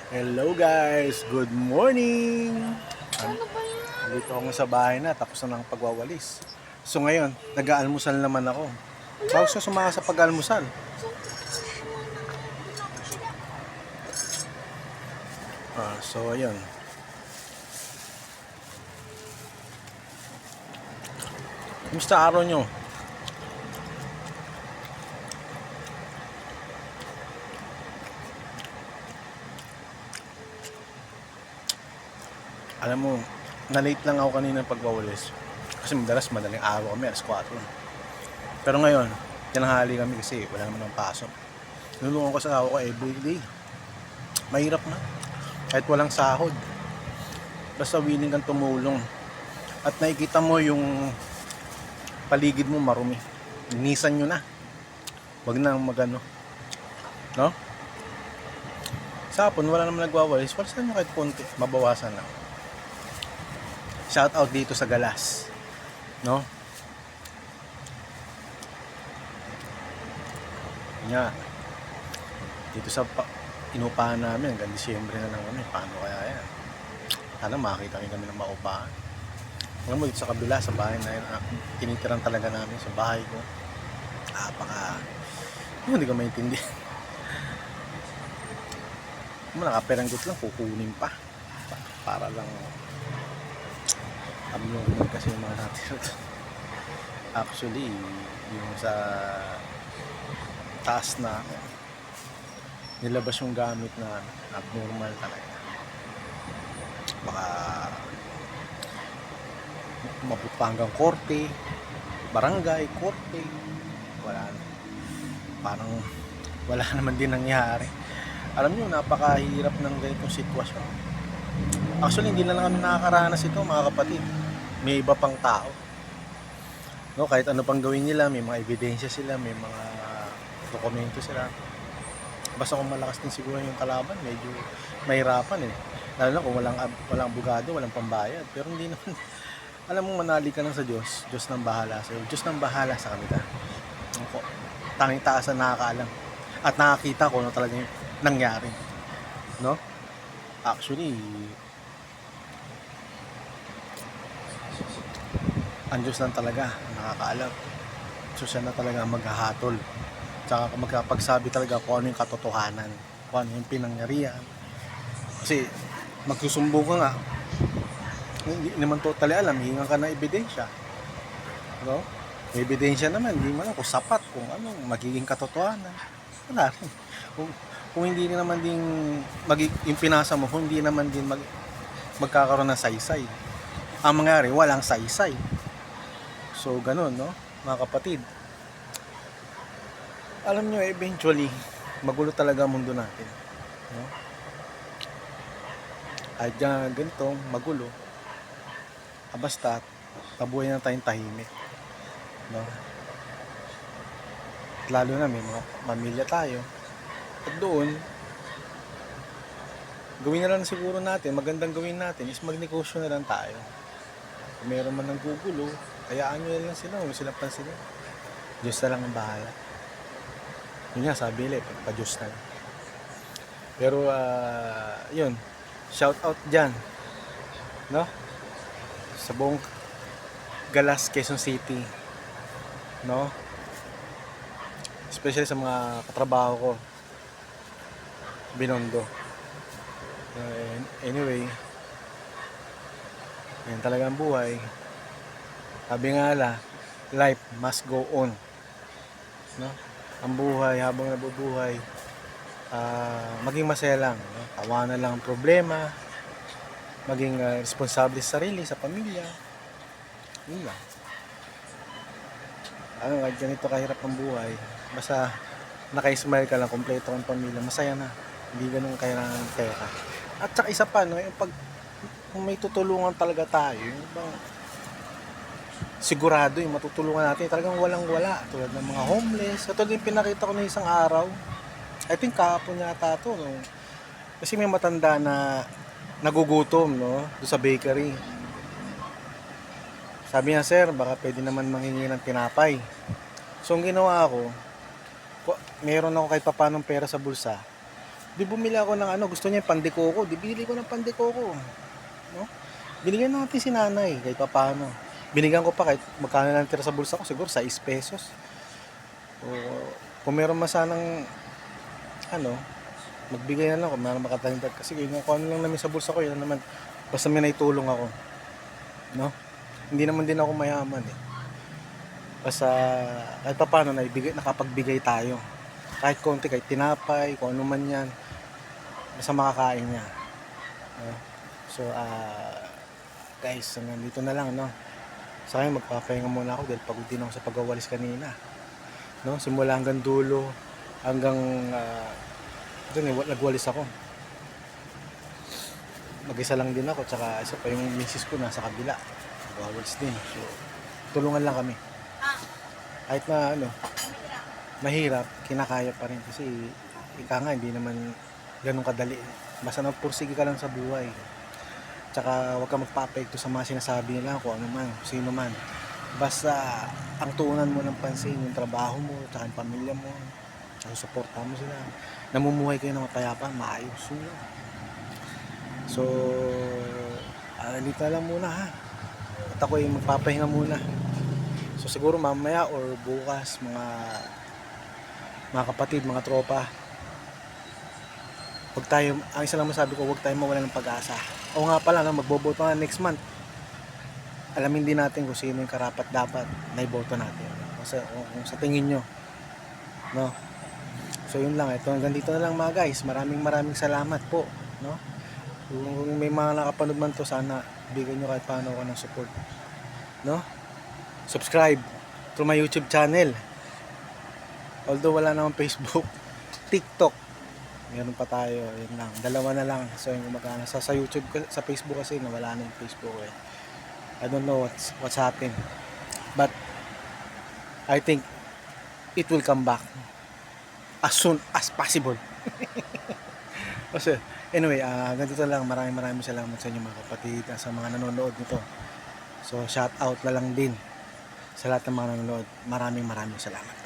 Hello guys! Good morning! Ano ba yan? Dito ako sa bahay na, tapos na ng pagwawalis. So ngayon, nag-aalmusal naman ako. Wala. Bago sa sumama sa pag-almusal. So ayun. Kumusta araw nyo? Alam mo, na-late lang ako kanina ng pagwawalis. Kasi madalas madaling araw kami, alas 4. Pero ngayon, tinanghali kami kasi wala naman ng pasok. Nulungan ko sa asawa ko everyday. Mahirap na. Kahit walang sahod. Basta willing kang tumulong. At nakikita mo yung paligid mo marumi. Linisan nyo na. Wag na magano. No? Sa hapon, wala naman nagwawalis. Walisan nyo kahit konti. Mabawasan na. Shout out dito sa Galas. No? Nga. Dito sa inupahan namin, hanggang Disyembre na lang kami. Paano kaya yan? Sana makakita kami ng maupahan. Alam mo, dito sa kabila, sa bahay na yun, tinitiran talaga namin sa bahay ko. Hindi ko maintindihan. Kung nakaperanggot lang, kukunin pa. Para lang abnormal kasi yung mga natira. Actually, yung sa taas na nilabas yung gamit na abnormal talaga. Baka mabot pa hanggang korte, barangay, korte. Wala na. Parang wala naman din nangyari. Alam nyo, napakahirap ng ganitong sitwasyon. Actually, hindi na lang kami nakakaranas ito, mga kapatid. May iba pang tao. No, kahit ano pang gawin nila, may mga ebidensya sila, may mga dokumento sila. Basta kung malakas din siguro yung kalaban, medyo mahirapan eh. Lalo na kung walang abogado, walang pambayad. Pero hindi naman, alam mo, manali ka lang sa Diyos. Diyos nang bahala sa iyo. Diyos nang bahala sa kanila. Tanging taas ang nakakaalam. At nakakita ko ano talaga yung nangyari. No? Actually, ang Diyos lang talaga nakakaalam. So siya na talaga maghahatol. Tsaka magkapagsabi talaga kung ano yung katotohanan. Kung ano yung pinangyarihan. Kasi magsusumbong ka nga, hindi naman totally alam, hingan ka na ebidensya. No? May ebidensya naman, hindi mo alam kung sapat, kung ano, magiging katotohanan. Wala rin. Kung hindi naman din yung pinasa mo, kung hindi naman din magkakaroon ng saysay. Ang mangyari, walang saysay. So, ganun, no? Mga kapatid. Alam nyo, eventually, magulo talaga ang mundo natin. No? At dyan, ganito, magulo. Basta, pabuhay na tayong tahimik. No? Lalo na may mga pamilya tayo. At doon, gawin na lang siguro natin, magandang gawin natin is magnegosyo na lang tayo. Kung meron man ng gugulo, hayaan nyo na lang sila, huwag silang pansinin. Diyos na lang ang bahala. Yun nga, sabi nila, pa-Diyos na lang. Pero, yun, shout out dyan, no? Sa buong Galas, Quezon City, no? Especially sa mga katrabaho ko, Binondo. Anyway, yan talaga ang buhay. Sabi nga life must go on. No? Ang buhay, habang nabubuhay, maging masaya lang. No? Tawanan lang ang problema, maging responsable sa sarili, sa pamilya. Yun lang. Ganito kahirap ang buhay. Basta naka-smile ka lang, kompleto ang pamilya, masaya na. Hindi ganun kailangan ng pera. At saka isa pa, no, yung kung may tutulungan talaga tayo, yung bang sigurado yung matutulungan natin, talagang walang-wala. Tulad ng mga homeless. Katulad yung pinakita ko na isang araw. I think kahapon yata to, no? Kasi may matanda na nagugutom, no? Doon sa bakery. Sabi niya, sir, baka pwede naman manghingi ng tinapay. So, ang ginawa ko, meron ako kahit papanong pera sa bulsa. Di bumili ako ng ano, gusto niya yung pandikoko. Di bili ko ng pandikoko. No? Binigyan natin si nanay kahit pa paano. Binigyan ko pa kahit magkano lang tira sa bulsa ko, siguro 6 pesos. O kung meron man sanang ano, magbigay na lang kung meron makatalintad. Kasi kung ano lang namin sa bulsa ko, yun naman. Basta may naitulong ako. No? Hindi naman din ako mayaman eh. Basta kahit pa paano nakapagbigay tayo. Kahit konti, kahit tinapay, kung ano man yan. Basta makakain niya. No? So, guys, nandito na lang, no? Sa akin, magpapahinga muna ako dahil pagod din ako sa pag-awalis kanina. No? Simula hanggang dulo, hanggang doon, nagwalis ako. Mag-isa lang din ako, tsaka isa pa yung misis ko nasa kabila. Nagwawalis din. So, tulungan lang kami. Kahit na, ano, mahirap, kinakaya pa rin kasi ika nga, hindi naman ganun kadali. Basta nagpursige ka lang sa buhay. Tsaka huwag ka magpa-apekto sa mga sinasabi nila kung ano man, sino man. Basta ang tuunan mo ng pansin yung trabaho mo, tsaka yung pamilya mo, tsaka suporta mo sila. Namumuhay kayo ng mapayapa, maayos yun. So, dito na lang muna ha. At ako ay magpapahinga muna. So siguro mamaya or bukas mga kapatid, mga tropa, ang isa lang masabi ko, huwag tayo mawala ng pag-asa. O nga pala, no, magboboto na next month. Alamin din natin kung sino yung karapat dapat na iboto natin. Kasi kung sa tingin nyo, no? So yun lang, ito hanggang dito na lang mga guys. Maraming salamat po, no? Kung may mga nakapanood man to, sana bigyan nyo kahit paano ako ng support, no? Subscribe to my YouTube channel. Although wala namang Facebook, TikTok meron pa tayo, yun lang, dalawa na lang. So yung magkano sa YouTube, sa Facebook kasi nawala na yung Facebook eh. I don't know what's happened, but I think it will come back as soon as possible. Kasi anyway, ganito lang. Maraming salamat sa inyo mga kapatid, sa mga nanonood nito. So shout out na lang din sa lahat ng mga nanonood. Maraming salamat.